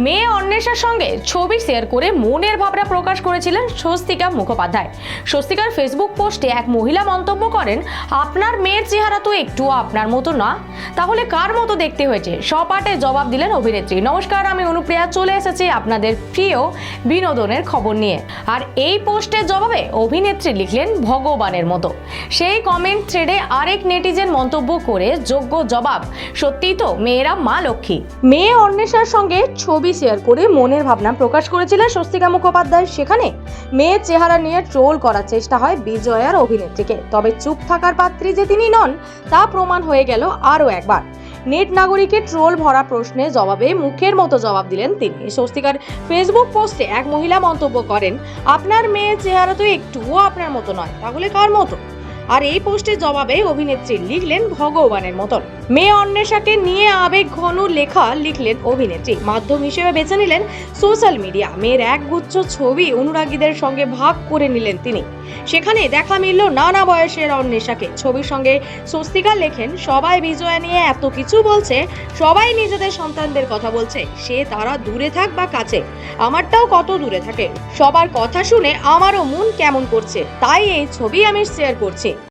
মেয়ে অন্বেষার সঙ্গে ছবি শেয়ার করে মনের ভাবনা প্রকাশ করেছিলেন স্বস্তিকা মুখোপাধ্যায়। স্বস্তিকার ফেসবুক পোস্টে এক মহিলা মন্তব্য করেন, আপনার মেয়ের চেহারা তো একটুও আপনার মতো না, তাহলে কার মতো দেখতে হয়েছে? সপাটে জবাব দিলেন অভিনেত্রী। নমস্কার, আমি অনুপ্রিয়া, চলে এসেছি আপনাদের প্রিয় বিনোদনের খবর নিয়ে। আর এই পোস্টের জবাবে অভিনেত্রী লিখলেন, ভগবানের মতো। সেই কমেন্ট থ্রেডে আরেক নেটিজেন মন্তব্য করে যোগ্য জবাব, সত্যিই তো মেয়েরা মা লক্ষ্মী। মেয়ে অন্বেষার সঙ্গে ছবি শেয়ার করে মনের ভাবনা প্রকাশ করেছিলেন স্বস্তিকা মুখোপাধ্যায়। সেখানে মেয়ের চেহারা নিয়ে ট্রোল করার চেষ্টা হয় বিজয়ার অভিনেত্রীকে। তবে চুপ থাকার পাত্রী যে তিনি নন তা প্রমাণ হয়ে গেল আরও একবার। নেট নাগরিকের ট্রোল ভরা প্রশ্নে জবাবে মুখের মতো জবাব দিলেন তিনি। স্বস্তিকার ফেসবুক পোস্টে এক মহিলা মন্তব্য করেন, আপনার মেয়ের চেহারা তো একটুও আপনার মতো নয়, তাহলে কার মতো? আর এই পোস্টের জবাবে অভিনেত্রী লিখলেন, ভগবানের মতন। মেয়ে অন্বেষাকে নিয়ে আবেগ ঘন লেখা লিখলেন অভিনেত্রী। মাধ্যম হিসেবে বেছে নিলেন সোশ্যাল মিডিয়া। মেয়ের একগুচ্ছ ছবি অনুরাগীদের সঙ্গে ভাগ করে নিলেন তিনি। সেখানে দেখা মিলল নানা বয়সের অন্বেষাকে। ছবির সঙ্গে স্বস্তিকা লেখেন, সবাই বিজয়া নিয়ে এত কিছু বলছে, সবাই নিজেদের সন্তানদের কথা বলছে, সে তারা দূরে থাক বা কাছে, আমারটাও কত দূরে থাকে। সবার কথা শুনে আমারও মন কেমন করছে, তাই এই ছবি আমি শেয়ার করছি।